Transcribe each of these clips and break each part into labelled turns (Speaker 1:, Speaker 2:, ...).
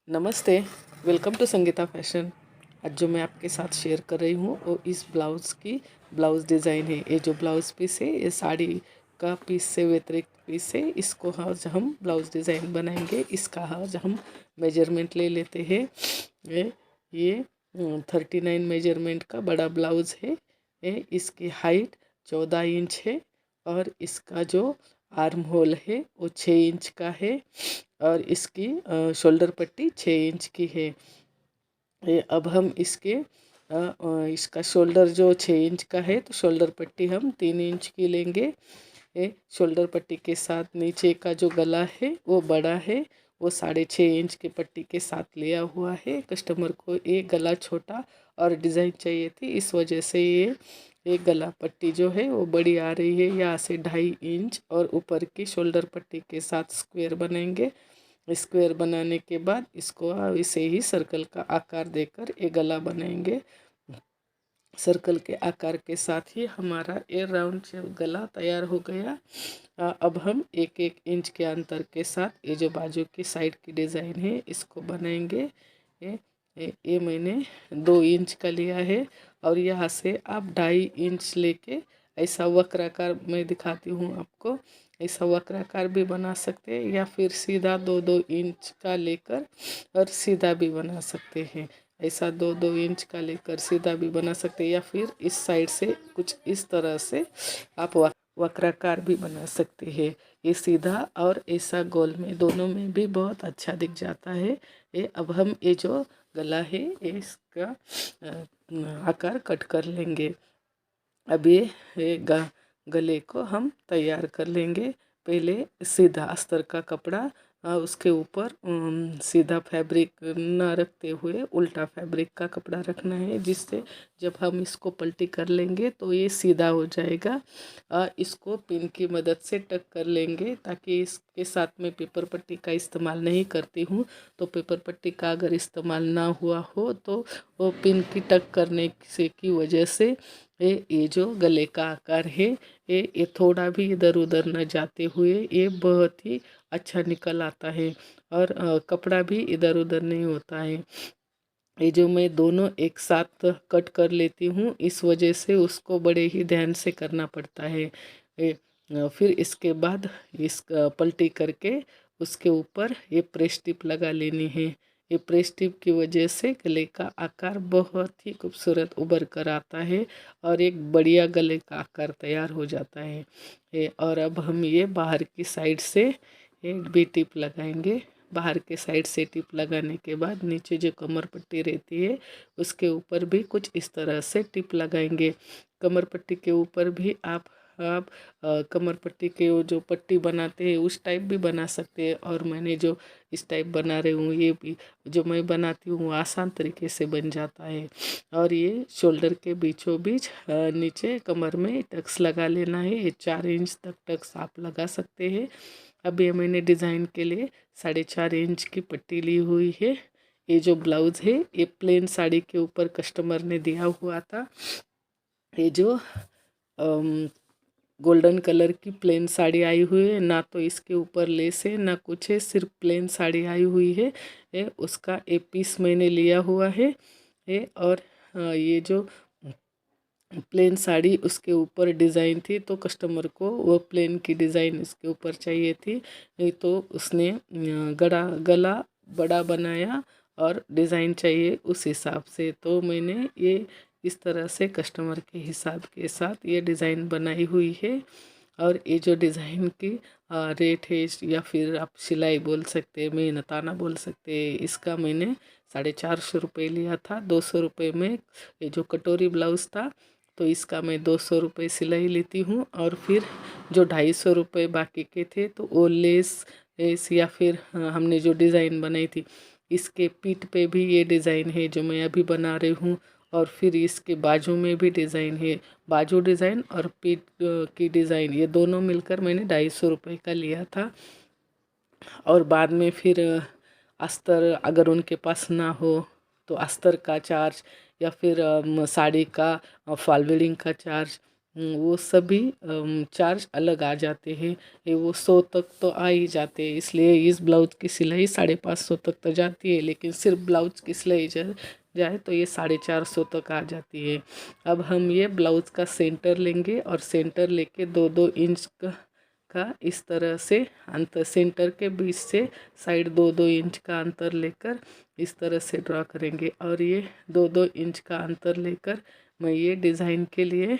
Speaker 1: नमस्ते। Welcome to Sangeeta fashion. आज जो मैं आपके साथ शेयर कर रही हूँ वो इस ब्लाउज़ की ब्लाउज़ डिज़ाइन है। ये जो ब्लाउज़ पीस है ये साड़ी का पीस से व्यतिरिक्त पीस है। इसको आज हम ब्लाउज़ डिज़ाइन बनाएंगे। इसका आज हम मेजरमेंट ले लेते हैं। ये 39 मेजरमेंट का बड़ा ब्लाउज़ है। इसकी हाइट 14 इंच है और इसका जो आर्म होल है वो 6 इंच का है और इसकी शोल्डर पट्टी 6 इंच की है। अब हम इसका शोल्डर जो 6 इंच का है तो शोल्डर पट्टी हम 3 इंच की लेंगे। शोल्डर पट्टी के साथ नीचे का जो गला है वो बड़ा है, वो 6.5 इंच की पट्टी के साथ लिया हुआ है। कस्टमर को एक गला छोटा और डिज़ाइन चाहिए थी, इस वजह से ये एक गला पट्टी जो है वो बड़ी आ रही है। यहाँ से 2.5 इंच और ऊपर की शोल्डर पट्टी के साथ स्क्वायर बनेंगे। स्क्वायर बनाने के बाद इसको इसे ही सर्कल का आकार देकर एक गला बनाएंगे। सर्कल के आकार के साथ ही हमारा ये राउंड गला तैयार हो गया। अब हम 1-1 इंच के अंतर के साथ ये जो बाजू की साइड की डिज़ाइन है इसको बनाएंगे। ये मैंने 2 इंच का लिया है और यहाँ से आप 2.5 इंच लेके ऐसा वक्राकार मैं दिखाती हूँ आपको। ऐसा वक्राकार भी बना सकते हैं या फिर सीधा 2-2 इंच का लेकर और सीधा भी बना सकते हैं। ऐसा 2-2 इंच का लेकर सीधा भी बना सकते हैं या फिर इस साइड से कुछ इस तरह से आप वक्राकार भी बना सकते हैं। ये सीधा और ऐसा गोल में दोनों में भी बहुत अच्छा दिख जाता है। ये अब हम ये जो गला है इसका आकार कट कर लेंगे। अब ये गले को हम तैयार कर लेंगे। पहले सीधा अस्तर का कपड़ा उसके ऊपर सीधा फैब्रिक न रखते हुए उल्टा फैब्रिक का कपड़ा रखना है, जिससे जब हम इसको पलटी कर लेंगे तो ये सीधा हो जाएगा। इसको पिन की मदद से टक कर लेंगे, ताकि इसके साथ में पेपर पट्टी का इस्तेमाल नहीं करती हूँ। तो पेपर पट्टी का अगर इस्तेमाल ना हुआ हो तो वो पिन की टक करने से की वजह से ये जो गले का आकार है ये थोड़ा भी इधर उधर न जाते हुए ये बहुत ही अच्छा निकल आता है और कपड़ा भी इधर उधर नहीं होता है। ये जो मैं दोनों एक साथ कट कर लेती हूँ, इस वजह से उसको बड़े ही ध्यान से करना पड़ता है। फिर इसके बाद इस पलटी करके उसके ऊपर ये प्रेस टिप लगा लेनी है। ये प्रेस टिप की वजह से गले का आकार बहुत ही खूबसूरत उभर कर आता है और एक बढ़िया गले का आकार तैयार हो जाता है। और अब हम ये बाहर की साइड से एक भी टिप लगाएंगे। बाहर के साइड से टिप लगाने के बाद नीचे जो कमर पट्टी रहती है उसके ऊपर भी कुछ इस तरह से टिप लगाएंगे। कमर पट्टी के ऊपर भी आप कमर पट्टी के वो जो पट्टी बनाते हैं उस टाइप भी बना सकते हैं, और मैंने जो इस टाइप बना रही हूँ ये भी जो मैं बनाती हूँ आसान तरीके से बन जाता है। और ये शोल्डर के बीचों बीच नीचे कमर में टक्स लगा लेना है। ये 4 इंच तक टक्स आप लगा सकते हैं। अब ये मैंने डिज़ाइन के लिए 4.5 इंच की पट्टी ली हुई है। ये जो ब्लाउज़ है ये प्लेन साड़ी के ऊपर कस्टमर ने दिया हुआ था। ये जो गोल्डन कलर की प्लेन साड़ी आई हुई है, ना तो इसके ऊपर लेस है ना कुछ है, सिर्फ प्लेन साड़ी आई हुई है। उसका एक पीस मैंने लिया हुआ है। और ये जो प्लेन साड़ी उसके ऊपर डिज़ाइन थी तो कस्टमर को वो प्लेन की डिज़ाइन इसके ऊपर चाहिए थी, नहीं तो उसने गला बड़ा बनाया और डिज़ाइन चाहिए उस हिसाब से। तो मैंने ये इस तरह से कस्टमर के हिसाब के साथ ये डिज़ाइन बनाई हुई है। और ये जो डिज़ाइन की रेट है या फिर आप सिलाई बोल सकते हैं, मेहनताना बोल सकते हैं, इसका मैंने 450 रुपये लिया था। 200 रुपये में ये जो कटोरी ब्लाउज़ था तो इसका मैं 200 रुपये सिलाई लेती हूँ। और फिर जो 250 रुपये बाकी के थे तो वो लेस या फिर हमने जो डिज़ाइन बनाई थी इसके पीठ पे भी ये डिज़ाइन है जो मैं अभी बना रही हूँ। और फिर इसके बाजू में भी डिज़ाइन है, बाजू डिज़ाइन और पीठ की डिज़ाइन, ये दोनों मिलकर मैंने 250 रुपये का लिया था। और बाद में फिर अस्तर अगर उनके पास ना हो तो अस्तर का चार्ज या फिर साड़ी का फॉल बीडिंग का चार्ज वो सभी चार्ज अलग आ जाते हैं। ये वो 100 तक तो आ ही जाते हैं, इसलिए इस ब्लाउज की सिलाई 550 तक तो जाती है, लेकिन सिर्फ ब्लाउज की सिलाई जाए तो ये 450 तक आ जाती है। अब हम ये ब्लाउज का सेंटर लेंगे और सेंटर लेके 2-2 इंच का इस तरह से अंतर, सेंटर के बीच से साइड 2-2 इंच का अंतर लेकर इस तरह से ड्रॉ करेंगे। और ये 2-2 इंच का अंतर लेकर मैं ये डिज़ाइन के लिए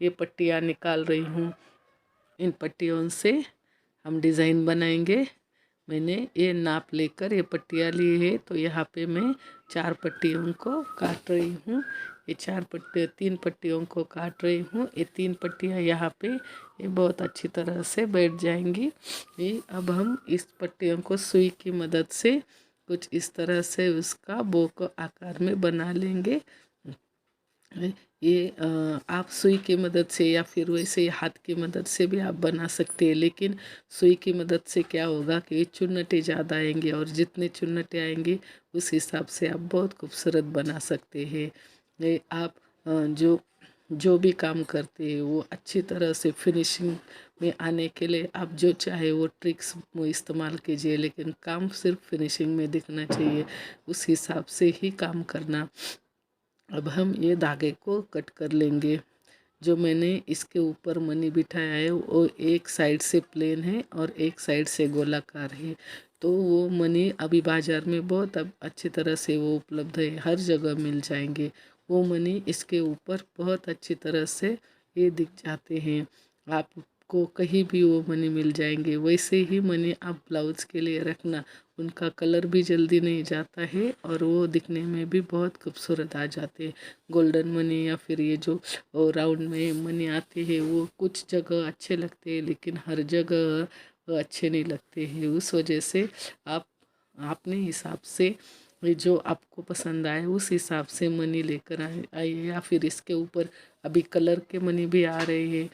Speaker 1: ये पट्टियाँ निकाल रही हूँ। इन पट्टियों से हम डिज़ाइन बनाएंगे। मैंने ये नाप लेकर ये पट्टियाँ ली है, तो यहाँ पे मैं 4 पट्टियों को काट रही हूँ। ये 3 पट्टियों को काट रही हूँ। ये 3 पट्टियाँ यहाँ पे ये बहुत अच्छी तरह से बैठ जाएंगी। ये अब हम इस पट्टियों को सुई की मदद से कुछ इस तरह से उसका बो को आकार में बना लेंगे। ये आप सुई की मदद से या फिर वैसे हाथ की मदद से भी आप बना सकते हैं, लेकिन सुई की मदद से क्या होगा कि चुन्नटें ज़्यादा आएंगे, और जितने चुन्नटें आएंगी उस हिसाब से आप बहुत खूबसूरत बना सकते हैं। ये आप जो जो भी काम करते हैं वो अच्छी तरह से फिनिशिंग में आने के लिए आप जो चाहे वो ट्रिक्स इस्तेमाल कीजिए, लेकिन काम सिर्फ फिनिशिंग में दिखना चाहिए, उस हिसाब से ही काम करना। अब हम ये धागे को कट कर लेंगे। जो मैंने इसके ऊपर मनी बिठाया है वो एक साइड से प्लेन है और एक साइड से गोलाकार है, तो वो मनी अभी बाज़ार में बहुत अब अच्छी तरह से वो उपलब्ध है, हर जगह मिल जाएंगे। वो मनी इसके ऊपर बहुत अच्छी तरह से ये दिख जाते हैं, आपको कहीं भी वो मनी मिल जाएंगे। वैसे ही मनी आप ब्लाउज के लिए रखना, उनका कलर भी जल्दी नहीं जाता है और वो दिखने में भी बहुत खूबसूरत आ जाते हैं। गोल्डन मनी या फिर ये जो राउंड में मनी आते हैं वो कुछ जगह अच्छे लगते हैं, लेकिन हर जगह अच्छे नहीं लगते हैं। उस वजह से आप अपने हिसाब से ये जो आपको पसंद आए उस हिसाब से मनी लेकर आइए। या फिर इसके ऊपर अभी कलर के मनी भी आ रहे हैं,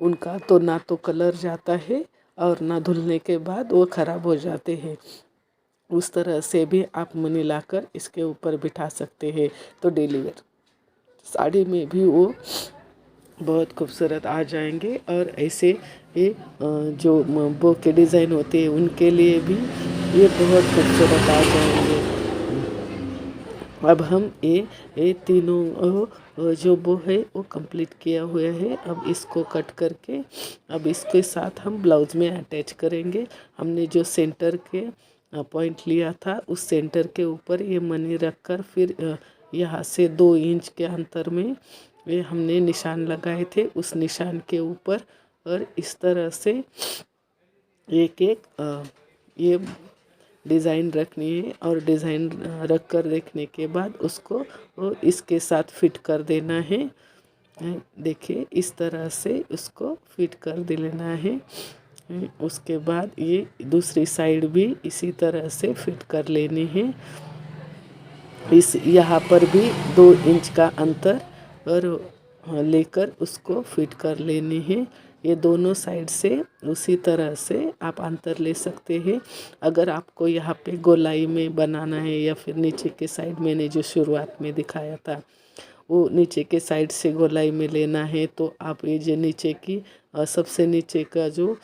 Speaker 1: उनका तो ना तो कलर जाता है और ना धुलने के बाद वो ख़राब हो जाते हैं। उस तरह से भी आप मनी लाकर इसके ऊपर बिठा सकते हैं, तो डेली वेयर साड़ी में भी वो बहुत खूबसूरत आ जाएंगे। और ऐसे ये जो बो के डिज़ाइन होते हैं उनके लिए भी ये बहुत खूबसूरत आ जाएंगे। अब हम ये तीनों जो बो है वो कंप्लीट किया हुआ है। अब इसको कट करके अब इसके साथ हम ब्लाउज में अटैच करेंगे। हमने जो सेंटर के पॉइंट लिया था उस सेंटर के ऊपर ये मनी रखकर फिर यहाँ से 2 इंच के अंतर में ये हमने निशान लगाए थे, उस निशान के ऊपर और इस तरह से एक एक ये डिज़ाइन रखनी है। और डिज़ाइन रख कर देखने के बाद उसको इसके साथ फिट कर देना है। देखिए इस तरह से उसको फिट कर दे लेना है। उसके बाद ये दूसरी साइड भी इसी तरह से फिट कर लेनी है। इस यहाँ पर भी 2 इंच का अंतर और लेकर उसको फिट कर लेनी है। ये दोनों साइड से उसी तरह से आप अंतर ले सकते हैं। अगर आपको यहाँ पे गोलाई में बनाना है या फिर नीचे के साइड मैंने जो शुरुआत में दिखाया था वो नीचे के साइड से गोलाई में लेना है, तो आप ये जो नीचे की सबसे नीचे का जो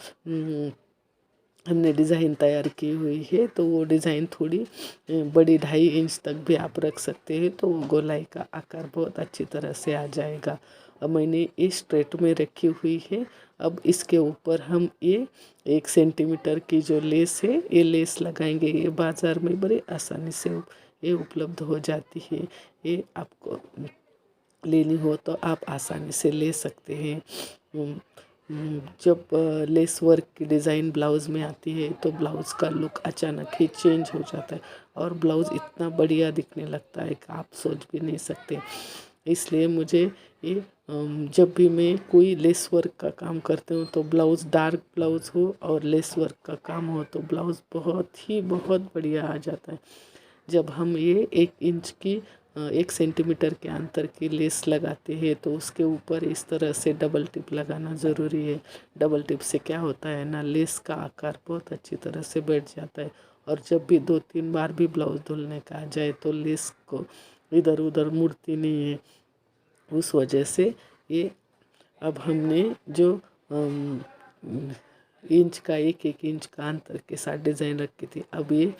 Speaker 1: हमने डिज़ाइन तैयार की हुई है तो वो डिज़ाइन थोड़ी बड़ी 2.5 इंच तक भी आप रख सकते हैं, तो वो गोलाई का आकार बहुत अच्छी तरह से आ जाएगा। अब मैंने इस स्ट्रेट में रखी हुई है। अब इसके ऊपर हम ये 1 सेंटीमीटर की जो लेस है ये लेस लगाएंगे। ये बाज़ार में बड़े आसानी से ये उपलब्ध हो जाती है। ये आपको लेनी हो तो आप आसानी से ले सकते हैं। जब लेस वर्क की डिज़ाइन ब्लाउज़ में आती है तो ब्लाउज़ का लुक अचानक ही चेंज हो जाता है और ब्लाउज़ इतना बढ़िया दिखने लगता है कि आप सोच भी नहीं सकते। इसलिए मुझे ये जब भी मैं कोई लेस वर्क का काम करती हूँ तो ब्लाउज़ डार्क ब्लाउज़ हो और लेस वर्क का काम हो तो ब्लाउज़ बहुत बढ़िया आ जाता है। जब हम ये 1 इंच की 1 सेंटीमीटर के अंतर की लेस लगाते हैं तो उसके ऊपर इस तरह से डबल टिप लगाना ज़रूरी है। डबल टिप से क्या होता है ना, लेस का आकार बहुत अच्छी तरह से बैठ जाता है और जब भी 2-3 बार भी ब्लाउज धुलने का आ जाए तो लेस को इधर उधर मुड़ती नहीं है। उस वजह से ये अब हमने जो इंच का 1-1 इंच का अंतर के साथ डिज़ाइन रखी थी, अब ये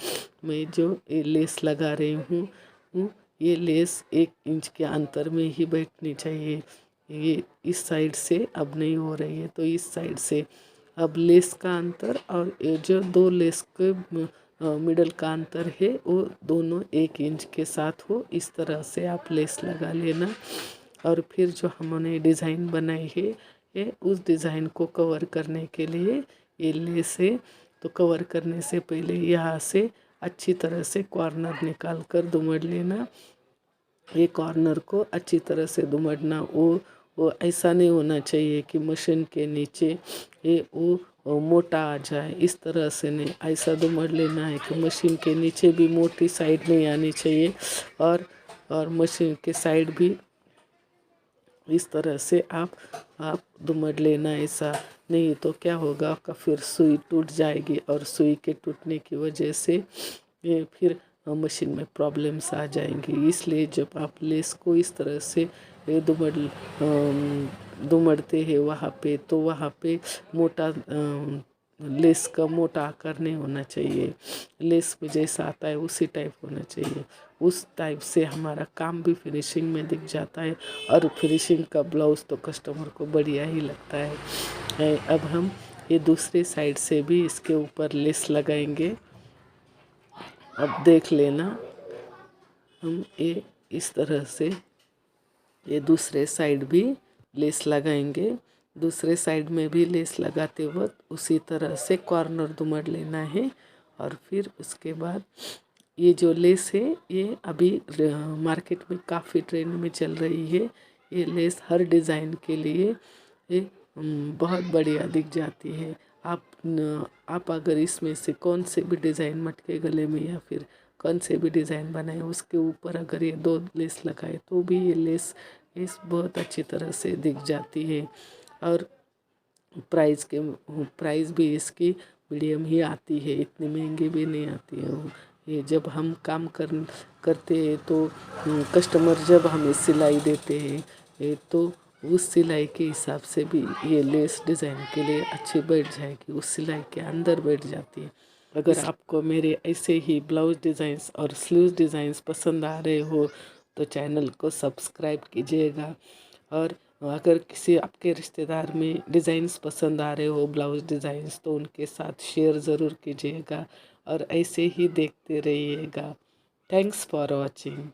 Speaker 1: मैं जो ये लेस लगा रही हूँ, ये लेस 1 इंच के अंतर में ही बैठनी चाहिए। ये इस साइड से अब नहीं हो रही है तो इस साइड से अब लेस का अंतर और ये जो 2 लेस के मिडल का अंतर है वो दोनों 1 इंच के साथ हो, इस तरह से आप लेस लगा लेना। और फिर जो हमने डिज़ाइन बनाई है ये उस डिज़ाइन को कवर करने के लिए ये लेस है, तो कवर करने से पहले यहाँ से अच्छी तरह से कॉर्नर निकाल कर दुमड़ लेना। ये कॉर्नर को अच्छी तरह से दुमड़ना, वो ऐसा नहीं होना चाहिए कि मशीन के नीचे ये वो मोटा आ जाए, इस तरह से नहीं, ऐसा दुमड़ लेना है कि मशीन के नीचे भी मोटी साइड नहीं आनी चाहिए और मशीन के साइड भी इस तरह से आप दुमड़ लेना। ऐसा नहीं तो क्या होगा, आपका फिर सुई टूट जाएगी और सुई के टूटने की वजह से ये फिर मशीन में प्रॉब्लम्स आ जाएंगी। इसलिए जब आप लेस को इस तरह से ये दुमड़ते हैं वहाँ पे, तो वहाँ पे मोटा लेस का मोटा आकार नहीं होना चाहिए। लेस में जैसा आता है उसी टाइप होना चाहिए, उस टाइप से हमारा काम भी फिनिशिंग में दिख जाता है और फिनिशिंग का ब्लाउज़ तो कस्टमर को बढ़िया ही लगता है। अब हम ये दूसरी साइड से भी इसके ऊपर लेस लगाएंगे। अब देख लेना, हम ये इस तरह से ये दूसरे साइड भी लेस लगाएंगे। दूसरे साइड में भी लेस लगाते वक्त उसी तरह से कॉर्नर दुमड़ लेना है। और फिर उसके बाद ये जो लेस है ये अभी मार्केट में काफ़ी ट्रेंड में चल रही है। ये लेस हर डिज़ाइन के लिए ये बहुत बढ़िया दिख जाती है। आप अगर इसमें से कौन से भी डिज़ाइन मटके गले में या फिर कौन से भी डिज़ाइन बनाए उसके ऊपर अगर ये 2 लेस लगाए तो भी ये लेस बहुत अच्छी तरह से दिख जाती है। और प्राइस भी इसकी मीडियम ही आती है, इतनी महंगी भी नहीं आती है। ये जब हम काम करते हैं तो कस्टमर जब हमें सिलाई देते हैं तो उस सिलाई के हिसाब से भी ये लेस डिज़ाइन के लिए अच्छी बैठ जाएगी, उस सिलाई के अंदर बैठ जाती है। अगर आपको मेरे ऐसे ही ब्लाउज डिज़ाइंस और स्लीव्स डिज़ाइंस पसंद आ रहे हो तो चैनल को सब्सक्राइब कीजिएगा। और अगर किसी आपके रिश्तेदार में डिज़ाइंस पसंद आ रहे हो ब्लाउज डिज़ाइंस तो उनके साथ शेयर ज़रूर कीजिएगा और ऐसे ही देखते रहिएगा। Thanks for watching.